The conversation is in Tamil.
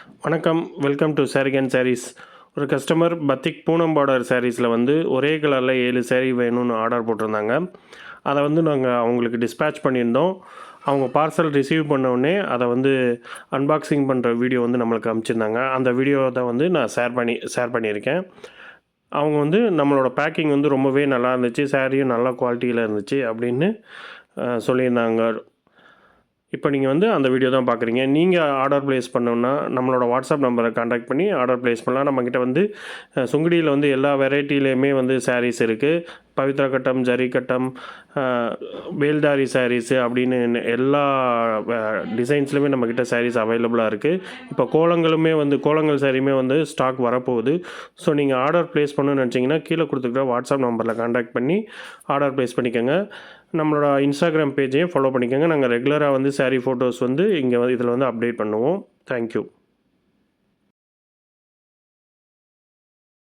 வணக்கம். Welcome to Sarigan sarees. ஒரு கஸ்டமர் பத்திக் பூனம் பார்டர் சாரீஸில் வந்து ஒரே கலரில் 7 சாரீ வேணும்னு ஆர்டர் போட்டிருந்தாங்க. அதை வந்து நாங்கள் அவங்களுக்கு டிஸ்பேட்ச் பண்ணியிருந்தோம். அவங்க பார்சல் ரிசீவ் பண்ணோடனே அதை வந்து அன்பாக்சிங் பண்ணுற வீடியோ வந்து நம்மளுக்கு அனுப்பிச்சிருந்தாங்க. அந்த வீடியோ தான் வந்து நான் ஷேர் பண்ணியிருக்கேன். அவங்க வந்து நம்மளோட பேக்கிங் வந்து ரொம்பவே நல்லா இருந்துச்சு, சாரியும் நல்ல குவாலிட்டியில் இருந்துச்சு அப்படின்னு சொல்லியிருந்தாங்க. இப்போ நீங்கள் வந்து அந்த வீடியோ தான் பார்க்குறீங்க. நீங்கள் ஆர்டர் ப்ளேஸ் பண்ணணுன்னா நம்மளோட வாட்ஸ்அப் நம்பரை கான்டாக்ட் பண்ணி ஆர்டர் ப்ளேஸ் பண்ணலாம். நம்மக்கிட்ட வந்து சுங்குடியில் வந்து எல்லா வெரைட்டிலையுமே வந்து சாரீஸ் இருக்குது. பவித்ரா கட்டம், ஜரி கட்டம், வேல்தாரி சாரீஸு அப்படின்னு எல்லா டிசைன்ஸ்லையுமே நம்மக்கிட்ட சாரீஸ் அவைலபிளாக இருக்குது. இப்போ கோலங்கள் சாரியுமே வந்து ஸ்டாக் வரப்போகுது. ஸோ நீங்கள் ஆர்டர் ப்ளேஸ் பண்ணணும்னு நினச்சிங்கன்னா கீழே கொடுத்துக்கிற வாட்ஸ்அப் நம்பரில் கான்டாக்ட் பண்ணி ஆர்டர் ப்ளேஸ் பண்ணிக்கோங்க. நம்மளோட இன்ஸ்டாகிராம் பேஜையும் ஃபாலோ பண்ணிக்கோங்க. நாங்கள் ரெகுலராக வந்து சாரீ ஃபோட்டோஸ் வந்து இதில் வந்து அப்டேட் பண்ணுவோம். தேங்க்யூ.